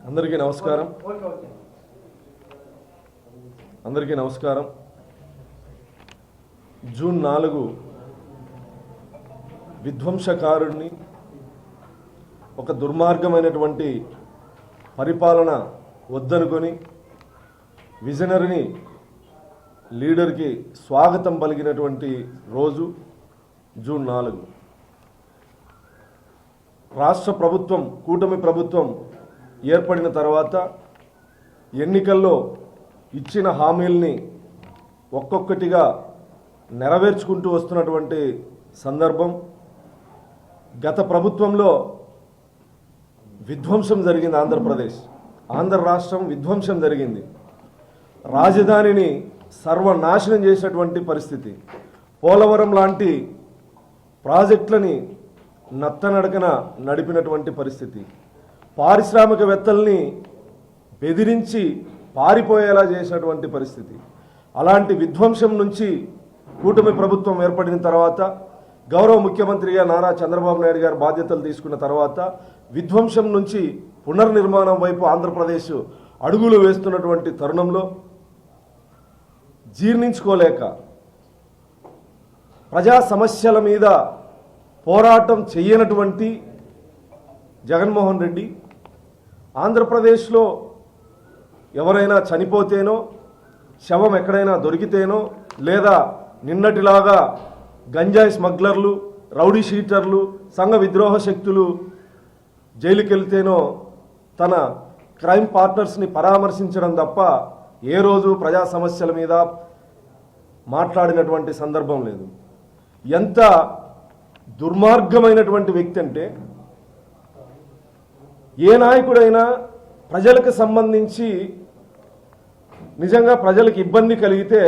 అందరికీ నమస్కారం. జూన్ 4 విధ్వంసకారుడిని, ఒక దుర్మార్గమైనటువంటి పరిపాలన వద్దనుకొని విజనరీని లీడర్కి స్వాగతం పలికినటువంటి రోజు జూన్ 4. రాష్ట్ర ప్రభుత్వం, కూటమి ప్రభుత్వం ఏర్పడిన తర్వాత ఎన్నికల్లో ఇచ్చిన హామీల్ని ఒక్కొక్కటిగా నెరవేర్చుకుంటూ వస్తున్నటువంటి సందర్భం. గత ప్రభుత్వంలో విధ్వంసం జరిగింది. ఆంధ్ర రాష్ట్రం విధ్వంసం జరిగింది. రాజధానిని సర్వనాశనం చేసినటువంటి పరిస్థితి. పోలవరం లాంటి ప్రాజెక్టులని నత్తనడకన నడిపినటువంటి పరిస్థితి. పారిశ్రామికవేత్తల్ని బెదిరించి పారిపోయేలా చేసినటువంటి పరిస్థితి. అలాంటి విధ్వంసం నుంచి కూటమి ప్రభుత్వం ఏర్పడిన తర్వాత, గౌరవ ముఖ్యమంత్రిగా నారా చంద్రబాబు నాయుడు గారు బాధ్యతలు తీసుకున్న తర్వాత విధ్వంసం నుంచి పునర్నిర్మాణం వైపు ఆంధ్రప్రదేశ్ అడుగులు వేస్తున్నటువంటి తరుణంలో జీర్ణించుకోలేక ప్రజా సమస్యల మీద పోరాటం చేయనటువంటి జగన్మోహన్ రెడ్డి ఆంధ్రప్రదేశ్లో ఎవరైనా చనిపోతేనో, శవం ఎక్కడైనా దొరికితేనో, లేదా నిన్నటిలాగా గంజాయి స్మగ్లర్లు, రౌడీ షీటర్లు, సంఘ విద్రోహ శక్తులు జైలుకి వెళ్తేనో తన క్రైమ్ పార్ట్నర్స్ని పరామర్శించడం తప్ప ఏ రోజు ప్రజా సమస్యల మీద మాట్లాడినటువంటి సందర్భం లేదు. ఎంత దుర్మార్గమైనటువంటి వ్యక్తి అంటే, ఏ నాయకుడైనా ప్రజలకు సంబంధించి నిజంగా ప్రజలకు ఇబ్బంది కలిగితే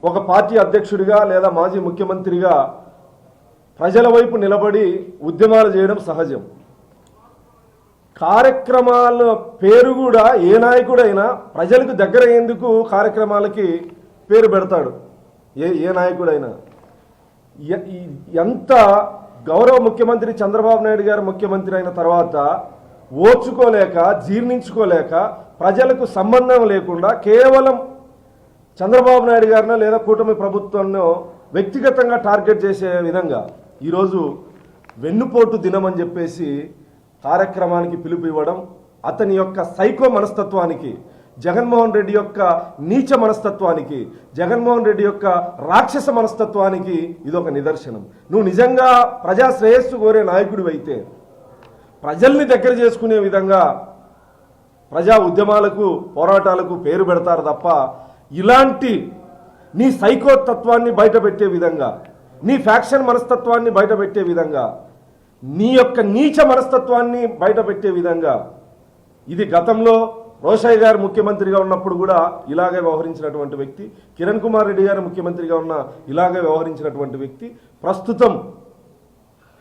ఒక పార్టీ అధ్యక్షుడిగా లేదా మాజీ ముఖ్యమంత్రిగా ప్రజల వైపు నిలబడి ఉద్యమాలు చేయడం సహజం. కార్యక్రమాల పేరు కూడా ఏ నాయకుడైనా ప్రజలకు దగ్గర అయ్యేందుకు కార్యక్రమాలకి పేరు పెడతాడు. ఏ నాయకుడైనా. ఎంత గౌరవ ముఖ్యమంత్రి చంద్రబాబు నాయుడు గారు ముఖ్యమంత్రి అయిన తర్వాత ఓర్చుకోలేక, జీర్ణించుకోలేక, ప్రజలకు సంబంధం లేకుండా కేవలం చంద్రబాబు నాయుడు గారినో లేదా కూటమి ప్రభుత్వాన్ని వ్యక్తిగతంగా టార్గెట్ చేసే విధంగా ఈరోజు వెన్నుపోటు దినం అని చెప్పేసి కార్యక్రమానికి పిలుపు ఇవ్వడం, అతని యొక్క సైకో మనస్తత్వానికి, జగన్మోహన్ రెడ్డి యొక్క నీచ మనస్తత్వానికి, జగన్మోహన్ రెడ్డి యొక్క రాక్షస మనస్తత్వానికి ఇదొక నిదర్శనం. నువ్వు నిజంగా ప్రజా శ్రేయస్సు కోరే నాయకుడివి అయితే ప్రజల్ని దగ్గర చేసుకునే విధంగా ప్రజా ఉద్యమాలకు, పోరాటాలకు పేరు పెడతారు తప్ప ఇలాంటి నీ సైకో తత్వాన్ని బయటపెట్టే విధంగా, నీ ఫ్యాక్షన్ మనస్తత్వాన్ని బయటపెట్టే విధంగా, నీ యొక్క నీచ మనస్తత్వాన్ని బయటపెట్టే విధంగా, ఇది గతంలో రోషయ్య గారు ముఖ్యమంత్రిగా ఉన్నప్పుడు కూడా ఇలాగే వ్యవహరించినటువంటి వ్యక్తి, కిరణ్ కుమార్ రెడ్డి గారు ముఖ్యమంత్రిగా ఉన్న ఇలాగే వ్యవహరించినటువంటి వ్యక్తి, ప్రస్తుతం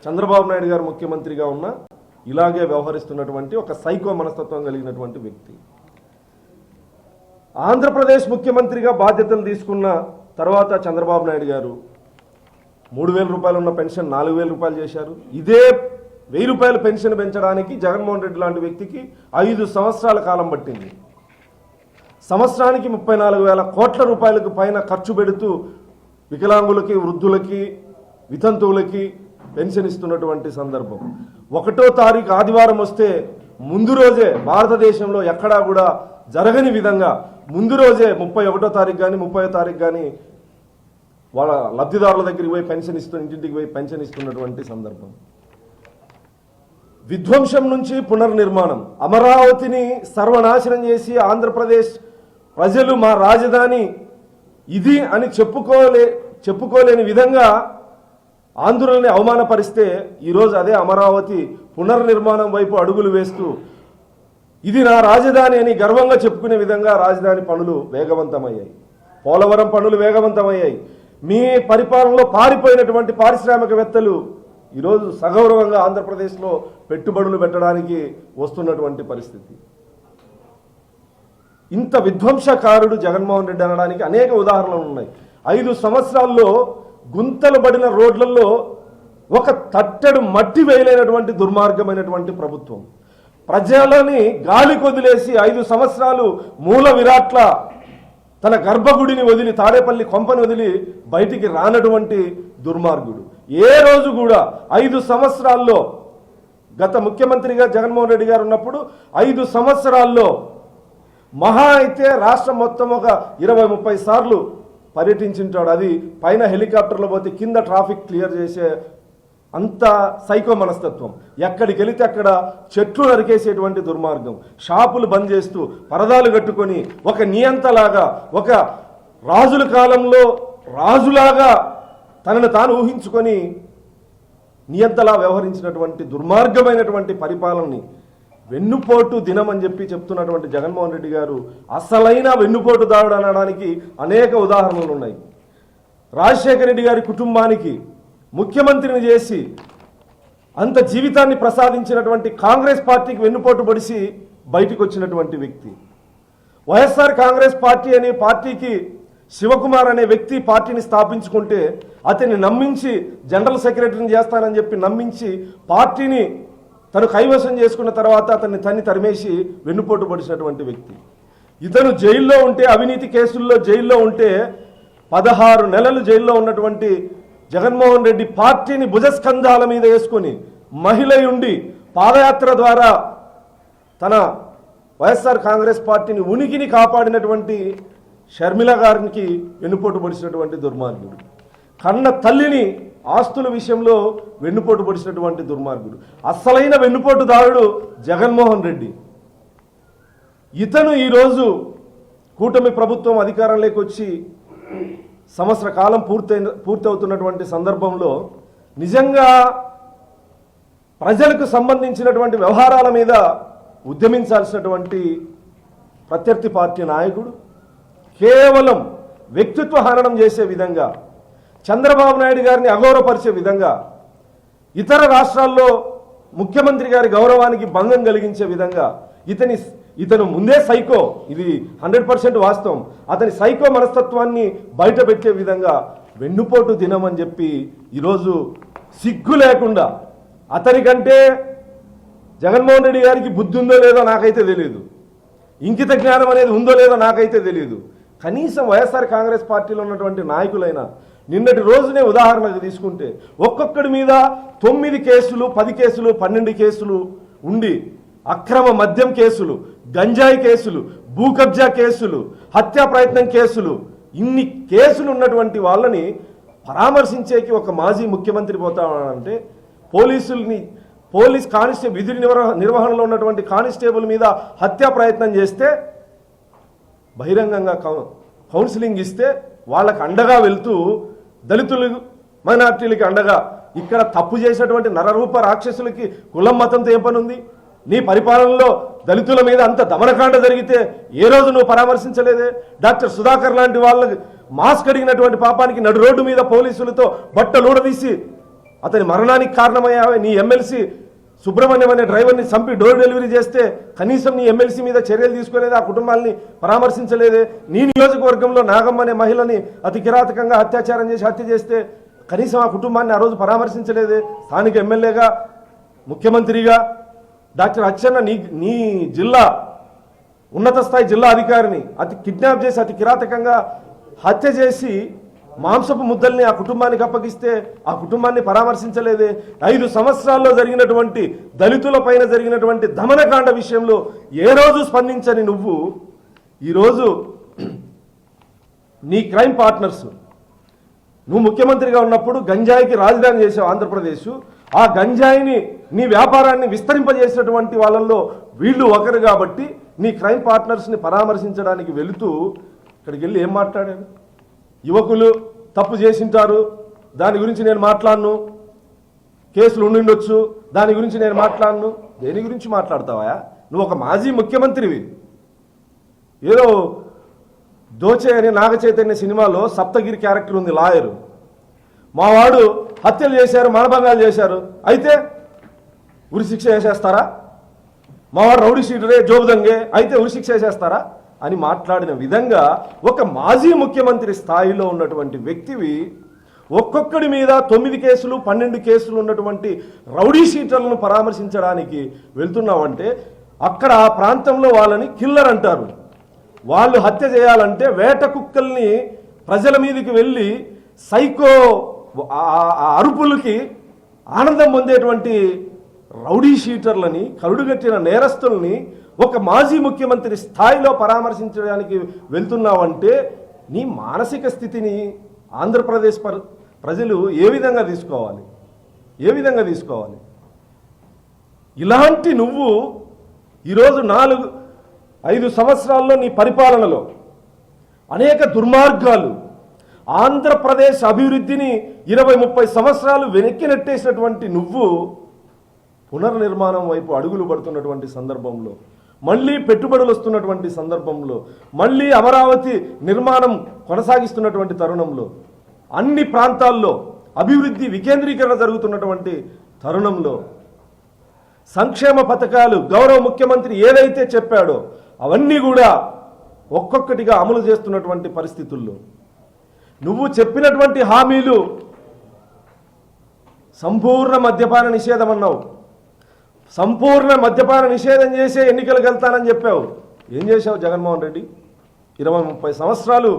చంద్రబాబు నాయుడు గారు ముఖ్యమంత్రిగా ఉన్న ఇలాగే వ్యవహరిస్తున్నటువంటి ఒక సైకో మనస్తత్వం కలిగినటువంటి వ్యక్తి. ఆంధ్రప్రదేశ్ ముఖ్యమంత్రిగా బాధ్యతలు తీసుకున్న తర్వాత చంద్రబాబు నాయుడు గారు 3,000 రూపాయలు ఉన్న పెన్షన్ 4,000 రూపాయలు చేశారు. ఇదే 1,000 రూపాయల పెన్షన్ పెంచడానికి జగన్మోహన్ రెడ్డి లాంటి వ్యక్తికి 5 సంవత్సరాల కాలం పట్టింది. సంవత్సరానికి 34,000 కోట్ల రూపాయలకు పైన ఖర్చు పెడుతూ వికలాంగులకి, వృద్ధులకి, వితంతువులకి పెన్షన్ ఇస్తున్నటువంటి సందర్భం. 1వ తారీఖు ఆదివారం వస్తే ముందు రోజే, భారతదేశంలో ఎక్కడా కూడా జరగని విధంగా ముందు రోజే 31వ తారీఖు కానీ 30వ తారీఖు కానీ వాళ్ళ లబ్ధిదారుల దగ్గరికి పోయి పెన్షన్ ఇంటింటికి పోయి పెన్షన్ ఇస్తున్నటువంటి సందర్భం. విధ్వంసం నుంచి పునర్నిర్మాణం, అమరావతిని సర్వనాశనం చేసి ఆంధ్రప్రదేశ్ ప్రజలు మా రాజధాని ఇది అని చెప్పుకోలేని విధంగా ఆంధ్రులని అవమానపరిస్తే ఈరోజు అదే అమరావతి పునర్నిర్మాణం వైపు అడుగులు వేస్తూ ఇది నా రాజధాని అని గర్వంగా చెప్పుకునే విధంగా రాజధాని పనులు వేగవంతమయ్యాయి. పోలవరం పనులు వేగవంతమయ్యాయి. మీ పరిపాలనలో పారిపోయినటువంటి పారిశ్రామికవేత్తలు ఈరోజు సగౌరవంగా ఆంధ్రప్రదేశ్లో పెట్టుబడులు పెట్టడానికి వస్తున్నటువంటి పరిస్థితి. ఇంత విధ్వంసకారుడు జగన్మోహన్ రెడ్డి అనడానికి అనేక ఉదాహరణలు ఉన్నాయి. 5 సంవత్సరాల్లో గుంతలు పడిన రోడ్లలో ఒక తట్టెడు మట్టి వేయలేనటువంటి దుర్మార్గమైనటువంటి ప్రభుత్వం. ప్రజలని గాలి కొదిలేసి 5 సంవత్సరాలు మూల విరాట్ల తన గర్భగుడిని వదిలి తాడేపల్లి కొంపని వదిలి బయటికి రానటువంటి దుర్మార్గుడు. ఏ రోజు కూడా 5 సంవత్సరాల్లో గత ముఖ్యమంత్రిగా జగన్మోహన్ రెడ్డి గారు ఉన్నప్పుడు 5 సంవత్సరాల్లో మహా అయితే రాష్ట్రం మొత్తం ఒక 20-30 సార్లు పర్యటించుంటాడు. అది పైన హెలికాప్టర్లో పోతే కింద ట్రాఫిక్ క్లియర్ చేసే అంత సైకో మనస్తత్వం. ఎక్కడికి వెళితే అక్కడ చెట్లు నరికేసేటువంటి దుర్మార్గం, షాపులు బంద్ చేస్తూ పరదాలు కట్టుకొని ఒక నియంతలాగా, ఒక రాజుల కాలంలో రాజులాగా తనను తాను ఊహించుకొని నియంతలా వ్యవహరించినటువంటి దుర్మార్గమైనటువంటి పరిపాలనని వెన్నుపోటు దినం అని చెప్పి చెప్తున్నటువంటి జగన్మోహన్ రెడ్డి గారు అసలైన వెన్నుపోటు దారుడు అనడానికి అనేక ఉదాహరణలు ఉన్నాయి. రాజశేఖర రెడ్డి గారి కుటుంబానికి ముఖ్యమంత్రిని చేసి అంత జీవితాన్ని ప్రసాదించినటువంటి కాంగ్రెస్ పార్టీకి వెన్నుపోటు పొడిసి బయటికి వచ్చినటువంటి వ్యక్తి. వైఎస్ఆర్ కాంగ్రెస్ పార్టీ అనే పార్టీకి శివకుమార్ అనే వ్యక్తి పార్టీని స్థాపించుకుంటే అతన్ని నమ్మించి జనరల్ సెక్రటరీని చేస్తానని చెప్పి నమ్మించి పార్టీని తను కైవసం చేసుకున్న తర్వాత అతన్ని తరిమేసి వెన్నుపోటు పొడిచినటువంటి వ్యక్తి. ఇతను జైల్లో ఉంటే, అవినీతి కేసుల్లో జైల్లో ఉంటే 16 నెలలు జైల్లో ఉన్నటువంటి జగన్మోహన్ రెడ్డి పార్టీని భుజస్కంధాల మీద వేసుకొని మహిళ ఉండి పాదయాత్ర ద్వారా తన వైఎస్ఆర్ కాంగ్రెస్ పార్టీని ఉనికిని కాపాడినటువంటి షర్మిల గారికి వెన్నుపోటు పొడిచినటువంటి దుర్మార్గుడు. కన్న తల్లిని ఆస్తుల విషయంలో వెన్నుపోటు పొడిచినటువంటి దుర్మార్గుడు. అసలైన వెన్నుపోటుదారుడు జగన్మోహన్ రెడ్డి. ఇతను ఈరోజు కూటమి ప్రభుత్వం అధికారంలోకి వచ్చి సంవత్సర కాలం పూర్తవుతున్నటువంటి సందర్భంలో నిజంగా ప్రజలకు సంబంధించినటువంటి వ్యవహారాల మీద ఉద్యమించాల్సినటువంటి ప్రత్యర్థి పార్టీ నాయకుడు కేవలం వ్యక్తిత్వ హననం చేసే విధంగా, చంద్రబాబు నాయుడు గారిని అగౌరవపరిచే విధంగా, ఇతర రాష్ట్రాల్లో ముఖ్యమంత్రి గారి గౌరవానికి భంగం కలిగించే విధంగా ఇతను ముందే సైకో, ఇది 100% వాస్తవం. అతని సైకో మనస్తత్వాన్ని బయట పెట్టే విధంగా వెన్నుపోటు దినం అని చెప్పి ఈరోజు సిగ్గు లేకుండా, అతనికంటే జగన్మోహన్ రెడ్డి గారికి బుద్ధి ఉందో లేదో నాకైతే తెలియదు, ఇంకిత జ్ఞానం అనేది ఉందో లేదో నాకైతే తెలియదు. కనీసం వైఎస్ఆర్ కాంగ్రెస్ పార్టీలో ఉన్నటువంటి నాయకులైనా నిన్నటి రోజునే ఉదాహరణకు తీసుకుంటే ఒక్కొక్కడి మీద 9 కేసులు, 10 కేసులు, 12 కేసులు ఉండి అక్రమ మద్యం కేసులు, గంజాయి కేసులు, భూ కబ్జా కేసులు, హత్యా ప్రయత్నం కేసులు, ఇన్ని కేసులు ఉన్నటువంటి వాళ్ళని పరామర్శించేకి ఒక మాజీ ముఖ్యమంత్రి పోతామంటే పోలీస్ కానిస్టేబుల్ విధి నిర్వహణలో ఉన్నటువంటి కానిస్టేబుల్ మీద హత్యా ప్రయత్నం చేస్తే బహిరంగంగా కౌన్సిలింగ్ ఇస్తే వాళ్ళకు అండగా వెళ్తూ దళితులు మైనార్టీలకి అండగా, ఇక్కడ తప్పు చేసినటువంటి నరరూప రాక్షసులకి కులం మతంతో ఏం పని ఉంది? నీ పరిపాలనలో దళితుల మీద అంత దమనకాండ జరిగితే ఏ రోజు నువ్వు పరామర్శించలేదే? డాక్టర్ సుధాకర్ లాంటి వాళ్ళకి మాస్క్ అడిగినటువంటి పాపానికి నడు రోడ్డు మీద పోలీసులతో బట్టలూడదీసి అతని మరణానికి కారణమయ్యావే. నీ ఎమ్మెల్సీ సుబ్రహ్మణ్యం అనే డ్రైవర్ని చంపి డోర్ డెలివరీ చేస్తే కనీసం నీ ఎమ్మెల్సీ మీద చర్యలు తీసుకోలేదే, ఆ కుటుంబాలని పరామర్శించలేదే. నీ నియోజకవర్గంలో నాగమ్మ అనే మహిళని అతి కిరాతకంగా అత్యాచారం చేసి హత్య చేస్తే కనీసం ఆ కుటుంబాన్ని ఆ రోజు పరామర్శించలేదే. స్థానిక ఎమ్మెల్యేగా, ముఖ్యమంత్రిగా డాక్టర్ అచ్చెన్న నీ జిల్లా ఉన్నత స్థాయి జిల్లా అధికారిని కిడ్నాప్ చేసి అతి కిరాతకంగా హత్య చేసి మాంసపు ముద్దల్ని ఆ కుటుంబానికి అప్పగిస్తే ఆ కుటుంబాన్ని పరామర్శించలేదే. 5 సంవత్సరాల్లో జరిగినటువంటి దళితుల పైన జరిగినటువంటి దమనకాండ విషయంలో ఏ రోజు స్పందించని నువ్వు ఈరోజు నీ క్రైమ్ పార్ట్నర్స్, నువ్వు ముఖ్యమంత్రిగా ఉన్నప్పుడు గంజాయికి రాజధాని చేసావు ఆంధ్రప్రదేశ్. ఆ గంజాయిని నీ వ్యాపారాన్ని విస్తరింపజేసినటువంటి వాళ్ళల్లో వీళ్ళు ఒకరు కాబట్టి నీ క్రైమ్ పార్ట్నర్స్ని పరామర్శించడానికి వెళుతూ ఇక్కడికి వెళ్ళి ఏం మాట్లాడాడు? యువకులు తప్పు చేసింటారు, దాని గురించి నేను మాట్లాడను, కేసులు ఉండిండొచ్చు, దాని గురించి నేను మాట్లాడను. దేని గురించి మాట్లాడతావా? నువ్వు ఒక మాజీ ముఖ్యమంత్రివి. ఏదో దోచే అనే నాగ చైతన్య సినిమాలో సప్తగిరి క్యారెక్టర్ ఉంది, లాయరు. మావాడు హత్యలు చేశారు, మానభంగాలు చేశారు, అయితే ఉరిశిక్ష వేసేస్తారా? మావాడు రౌడీ షీటరే, జోబుదంగే, అయితే ఉరిశిక్ష వేసేస్తారా అని మాట్లాడిన విధంగా ఒక మాజీ ముఖ్యమంత్రి స్థాయిలో ఉన్నటువంటి వ్యక్తివి ఒక్కొక్కడి మీద 9 కేసులు 12 కేసులు ఉన్నటువంటి రౌడీ షీటర్లను పరామర్శించడానికి వెళ్తున్నావంటే అక్కడ ఆ ప్రాంతంలో వాళ్ళని కిల్లర్ అంటారు. వాళ్ళు హత్య చేయాలంటే వేట కుక్కల్ని ప్రజల మీదకి వెళ్ళి సైకో అరుపులకి ఆనందం పొందేటువంటి రౌడీ షీటర్లని, కరుడుగట్టిన నేరస్తుల్ని ఒక మాజీ ముఖ్యమంత్రి స్థాయిలో పరామర్శించడానికి వెళ్తున్నావంటే నీ మానసిక స్థితిని ఆంధ్రప్రదేశ్ ప్రజలు ఏ విధంగా తీసుకోవాలి? ఇలాంటి నువ్వు ఈరోజు 4-5 సంవత్సరాల్లో నీ పరిపాలనలో అనేక దుర్మార్గాలు, ఆంధ్రప్రదేశ్ అభివృద్ధిని 20-30 సంవత్సరాలు వెనక్కి నెట్టేసినటువంటి నువ్వు పునర్నిర్మాణం వైపు అడుగులు పడుతున్నటువంటి సందర్భంలో, మళ్ళీ పెట్టుబడులు వస్తున్నటువంటి సందర్భంలో, మళ్ళీ అమరావతి నిర్మాణం కొనసాగిస్తున్నటువంటి తరుణంలో, అన్ని ప్రాంతాల్లో అభివృద్ధి వికేంద్రీకరణ జరుగుతున్నటువంటి తరుణంలో సంక్షేమ పథకాలు గౌరవ ముఖ్యమంత్రి ఏదైతే చెప్పాడో అవన్నీ కూడా ఒక్కొక్కటిగా అమలు చేస్తున్నటువంటి పరిస్థితుల్లో నువ్వు చెప్పినటువంటి హామీలు సంపూర్ణ మద్యపాన నిషేధం అన్నావు. సంపూర్ణ మద్యపాన నిషేధం చేసే ఎన్నికలకు వెళ్తానని చెప్పావు. ఏం చేశావు జగన్మోహన్ రెడ్డి? 20-30 సంవత్సరాలు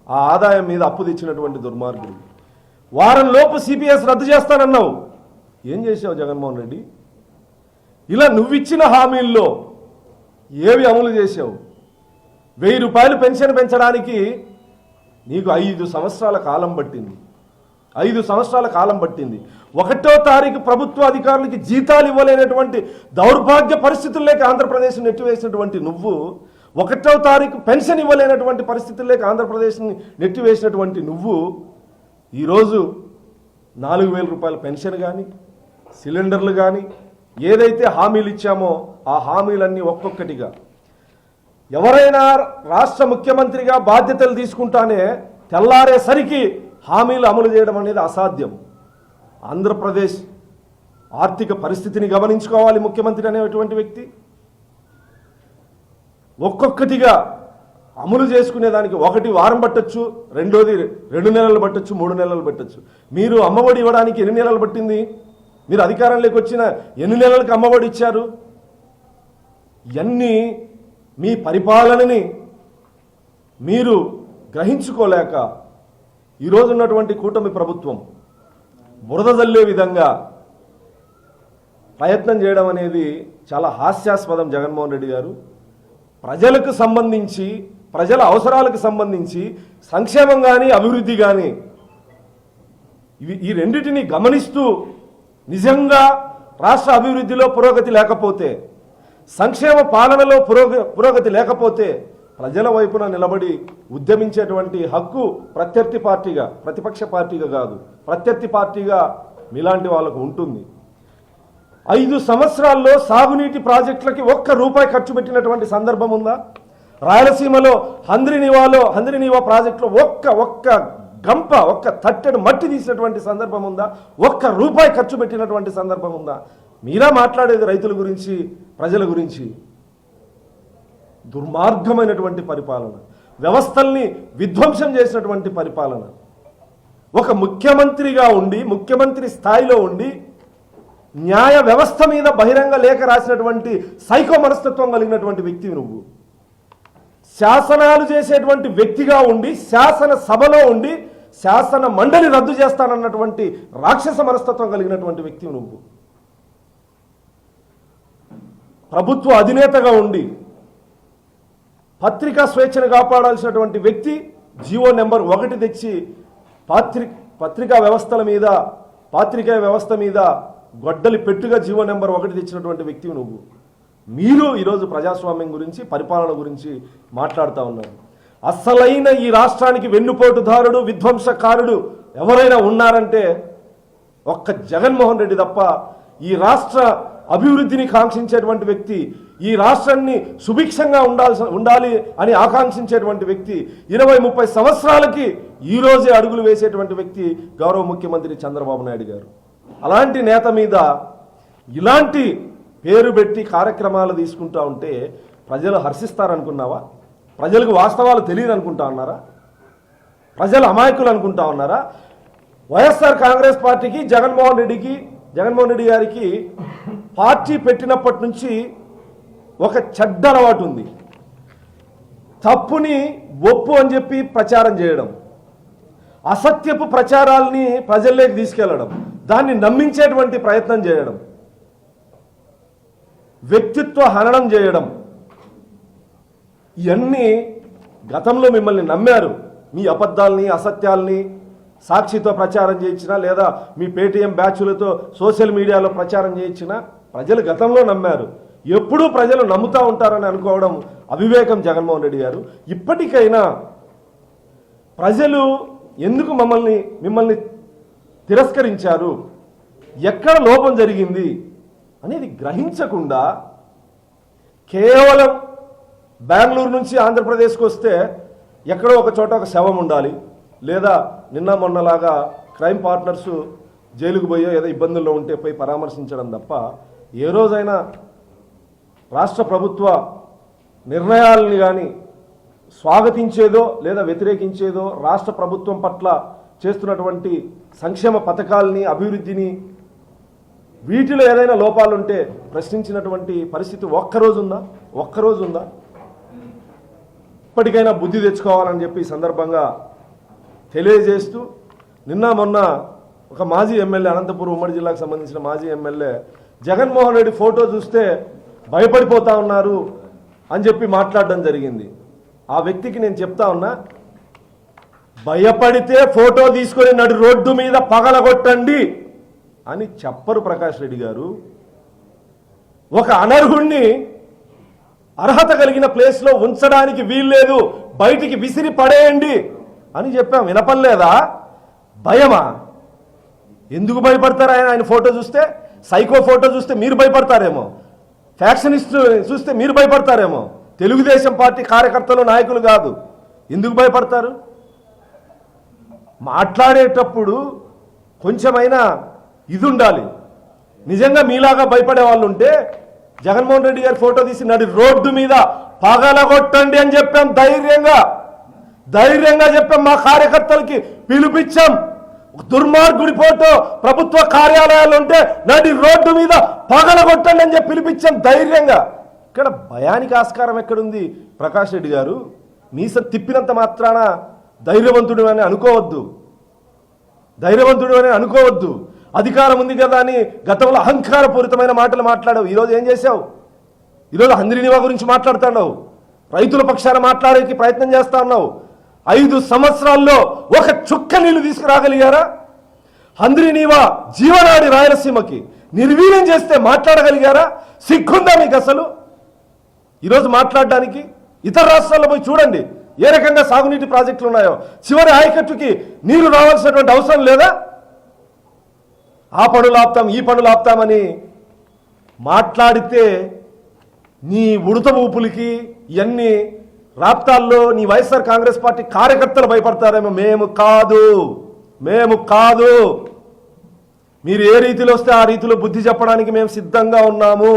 ఆ ఆదాయం మీద అప్పు తెచ్చినటువంటి దుర్మార్గుడు. వారంలోపు సిపిఎస్ రద్దు చేస్తానన్నావు. ఏం చేశావు జగన్మోహన్ రెడ్డి? ఇలా నువ్విచ్చిన హామీల్లో ఏవి అమలు చేశావు? 1000 రూపాయలు పెన్షన్ పెంచడానికి నీకు 5 సంవత్సరాల కాలం పట్టింది. 5 సంవత్సరాల కాలం పట్టింది. 1వ తారీఖు ప్రభుత్వ అధికారులకి జీతాలు ఇవ్వలేనటువంటి దౌర్భాగ్య పరిస్థితుల్లోకి ఆంధ్రప్రదేశ్ నెట్టివేసినటువంటి నువ్వు, 1వ తారీఖు పెన్షన్ ఇవ్వలేనటువంటి పరిస్థితుల్లోకి ఆంధ్రప్రదేశ్ని నెట్టివేసినటువంటి నువ్వు ఈరోజు 4000 రూపాయల పెన్షన్ కానీ, సిలిండర్లు కానీ, ఏదైతే హామీలు ఇచ్చామో ఆ హామీలన్నీ ఒక్కొక్కటిగా ఎవరైనా రాష్ట్ర ముఖ్యమంత్రిగా బాధ్యతలు తీసుకుంటానే తెల్లారేసరికి హామీలు అమలు చేయడం అనేది అసాధ్యం. ఆంధ్రప్రదేశ్ ఆర్థిక పరిస్థితిని గమనించుకోవాలి ముఖ్యమంత్రి అనేటువంటి వ్యక్తి. ఒక్కొక్కటిగా అమలు చేసుకునేదానికి 1 వారం పట్టచ్చు, 2ది 2 నెలలు పట్టచ్చు, 3 నెలలు పట్టచ్చు. మీరు అమ్మఒడి ఇవ్వడానికి ఎన్ని నెలలు పట్టింది? మీరు అధికారంలోకి వచ్చిన ఎన్ని నెలలకు అమ్మఒడి ఇచ్చారు? ఇవన్నీ మీ పరిపాలనని మీరు గ్రహించుకోలేక ఈరోజు ఉన్నటువంటి కూటమి ప్రభుత్వం బురద జల్లే విధంగా ప్రయత్నం చేయడం అనేది చాలా హాస్యాస్పదం. జగన్మోహన్ రెడ్డి గారు ప్రజలకు సంబంధించి, ప్రజల అవసరాలకు సంబంధించి సంక్షేమం కానీ అభివృద్ధి కానీ ఈ రెండింటిని గమనిస్తూ నిజంగా రాష్ట్ర అభివృద్ధిలో పురోగతి లేకపోతే, సంక్షేమ పాలనలో పురోగతి లేకపోతే ప్రజల వైపున నిలబడి ఉద్యమించేటువంటి హక్కు ప్రత్యర్థి పార్టీగా, ప్రతిపక్ష పార్టీగా కాదు, ప్రత్యర్థి పార్టీగా మీలాంటి వాళ్ళకు ఉంటుంది. 5 సంవత్సరాల్లో సాగునీటి ప్రాజెక్టులకి 1 రూపాయి ఖర్చు పెట్టినటువంటి సందర్భం ఉందా? రాయలసీమలో హంద్రినీవా ప్రాజెక్టులో ఒక్క గంప, 1 తట్టెడు మట్టి తీసినటువంటి సందర్భం ఉందా? 1 రూపాయి ఖర్చు పెట్టినటువంటి సందర్భం ఉందా? మీరా మాట్లాడేది రైతుల గురించి, ప్రజల గురించి. దుర్మార్గమైనటువంటి పరిపాలన, వ్యవస్థల్ని విధ్వంసం చేసినటువంటి పరిపాలన. ఒక ముఖ్యమంత్రిగా ఉండి, ముఖ్యమంత్రి స్థాయిలో ఉండి న్యాయ వ్యవస్థ మీద బహిరంగ లేఖ రాసినటువంటి సైకో మనస్తత్వం కలిగినటువంటి వ్యక్తి నువ్వు. శాసనాలు చేసేటువంటి వ్యక్తిగా ఉండి, శాసన సభలో ఉండి శాసన మండలి రద్దు చేస్తానన్నటువంటి రాక్షస మనస్తత్వం కలిగినటువంటి వ్యక్తి నువ్వు. ప్రభుత్వ అధినేతగా ఉండి పత్రికా స్వేచ్ఛను కాపాడాల్సినటువంటి వ్యక్తి జీవో నెంబర్ 1 తెచ్చి పత్రికా వ్యవస్థ మీద గొడ్డలి పెట్టుగా జీవో నెంబర్ 1 తెచ్చినటువంటి వ్యక్తి నువ్వు. మీరు ఈరోజు ప్రజాస్వామ్యం గురించి, పరిపాలన గురించి మాట్లాడుతూ ఉన్నారు. అసలైన ఈ రాష్ట్రానికి వెన్నుపోటుదారుడు, విధ్వంసకారుడు ఎవరైనా ఉన్నారంటే ఒక్క జగన్మోహన్ రెడ్డి తప్ప. ఈ రాష్ట్ర అభివృద్ధిని కాంక్షించేటువంటి వ్యక్తి, ఈ రాష్ట్రాన్ని సుభిక్షంగా ఉండాలి అని ఆకాంక్షించేటువంటి వ్యక్తి, 20-30 సంవత్సరాలకి ఈ రోజే అడుగులు వేసేటువంటి వ్యక్తి గౌరవ ముఖ్యమంత్రి చంద్రబాబు నాయుడు గారు. అలాంటి నేత మీద ఇలాంటి పేరు పెట్టి కార్యక్రమాలు తీసుకుంటా ఉంటే ప్రజలు హర్షిస్తారనుకున్నావా? ప్రజలకు వాస్తవాలు తెలియదు అనుకుంటా ఉన్నారా? ప్రజలు అమాయకులు అనుకుంటా ఉన్నారా? వైఎస్ఆర్ కాంగ్రెస్ పార్టీకి, జగన్మోహన్ రెడ్డి గారికి పార్టీ పెట్టినప్పటి నుంచి ఒక చెడ్డ అలవాటు ఉంది. తప్పుని ఒప్పు అని చెప్పి ప్రచారం చేయడం, అసత్యపు ప్రచారాల్ని ప్రజల్లోకి తీసుకెళ్లడం, దాన్ని నమ్మించేటువంటి ప్రయత్నం చేయడం, వ్యక్తిత్వ హననం చేయడం, ఇవన్నీ గతంలో మిమ్మల్ని నమ్మారు. మీ అబద్ధాలని అసత్యాల్ని సాక్షితో ప్రచారం చేయించినా లేదా మీ పేటీఎం బ్యాచ్లతో సోషల్ మీడియాలో ప్రచారం చేయించినా ప్రజలు గతంలో నమ్మారు. ఎప్పుడూ ప్రజలు నమ్ముతూ ఉంటారని అనుకోవడం అవివేకం జగన్మోహన్ రెడ్డి గారు. ఇప్పటికైనా ప్రజలు ఎందుకు మిమ్మల్ని తిరస్కరించారు, ఎక్కడ లోపం జరిగింది అనేది గ్రహించకుండా కేవలం బెంగళూరు నుంచి ఆంధ్రప్రదేశ్కి వస్తే ఎక్కడో ఒక చోట ఒక శవం ఉండాలి, లేదా నిన్న మొన్నలాగా క్రైమ్ పార్ట్నర్స్ జైలుకు పోయో ఏదో ఇబ్బందుల్లో ఉంటే పోయి పరామర్శించడం తప్ప ఏ రోజైనా రాష్ట్ర ప్రభుత్వ నిర్ణయాలని కానీ స్వాగతించేదో లేదా వ్యతిరేకించేదో, రాష్ట్ర ప్రభుత్వం పట్ల చేస్తున్నటువంటి సంక్షేమ పథకాలని అభివృద్ధిని వీటిలో ఏదైనా లోపాలుంటే ప్రశ్నించినటువంటి పరిస్థితి ఒక్కరోజు ఉందా? ఇప్పటికైనా బుద్ధి తెచ్చుకోవాలని చెప్పి ఈ సందర్భంగా తెలియజేస్తూ, నిన్న మొన్న ఒక మాజీ ఎమ్మెల్యే, అనంతపురం ఉమ్మడి జిల్లాకు సంబంధించిన మాజీ ఎమ్మెల్యే జగన్మోహన్ రెడ్డి ఫోటో చూస్తే భయపడిపోతా ఉన్నారు అని చెప్పి మాట్లాడడం జరిగింది. ఆ వ్యక్తికి నేను చెప్తా ఉన్నా, భయపడితే ఫోటో తీసుకొని నడి రోడ్డు మీద పగలగొట్టండి అని చెప్పరు ప్రకాష్ రెడ్డి గారు. ఒక అనర్హుణ్ణి అర్హత కలిగిన ప్లేస్లో ఉంచడానికి వీల్లేదు, బయటికి విసిరి పడేయండి అని చెప్పాం. వినపడలేదా? భయమా? ఎందుకు భయపడతారు? ఆయన ఫోటో చూస్తే, సైకో ఫోటో చూస్తే మీరు భయపడతారేమో, ఫ్యాక్షనిస్ట్ చూస్తే మీరు భయపడతారేమో. తెలుగుదేశం పార్టీ కార్యకర్తలు నాయకులు కాదు, ఎందుకు భయపడతారు? మాట్లాడేటప్పుడు కొంచెమైనా ఇది ఉండాలి. నిజంగా మీలాగా భయపడే వాళ్ళు ఉంటే జగన్మోహన్ రెడ్డి గారి ఫోటో తీసి నడి రోడ్డు మీద పగలగొట్టండి అని చెప్పాం. ధైర్యంగా చెప్పాం. మా కార్యకర్తలకి పిలిపించాం. దుర్మార్గుడి ఫోటో ప్రభుత్వ కార్యాలయాలు ఉంటే నడి రోడ్డు మీద పగలగొట్టండి అని చెప్పి పిలిపించాం ధైర్యంగా. ఇక్కడ భయానికి ఆస్కారం ఎక్కడుంది ప్రకాష్ రెడ్డి గారు? మీసం తిప్పినంత మాత్రాన ధైర్యవంతుడు అని అనుకోవద్దు. అధికారం ఉంది కదా అని గతంలో అహంకారపూరితమైన మాటలు మాట్లాడావు. ఈరోజు ఏం చేశావు? ఈరోజు హంద్రీనివా గురించి మాట్లాడుతున్నావు, రైతుల పక్షాన మాట్లాడేకి ప్రయత్నం చేస్తా ఉన్నావు. 5 సంవత్సరాల్లో ఒక చుక్క నీళ్లు తీసుకురాగలిగారా? హంద్రీనివా జీవనాడి రాయలసీమకి నిర్వీర్యం చేస్తే మాట్లాడగలిగారా? సిగ్గుందా మీకు అసలు ఈరోజు మాట్లాడడానికి? ఇతర రాష్ట్రాల్లో పోయి చూడండి ఏ రకంగా సాగునీటి ప్రాజెక్టులు ఉన్నాయో. చివరి ఆయకట్టుకి నీరు రావాల్సినటువంటి అవసరం లేదా? ఆ పనులు ఆపుతాం, ఈ పనులు ఆపుతామని మాట్లాడితే నీ ఉడత ఊపులకి ఇవన్నీ రాప్తాల్లో నీ వైఎస్ఆర్ కాంగ్రెస్ పార్టీ కార్యకర్తలు భయపడతారేమో. మేము కాదు. మీరు ఏ రీతిలో వస్తే ఆ రీతిలో బుద్ధి చెప్పడానికి మేము సిద్ధంగా ఉన్నాము.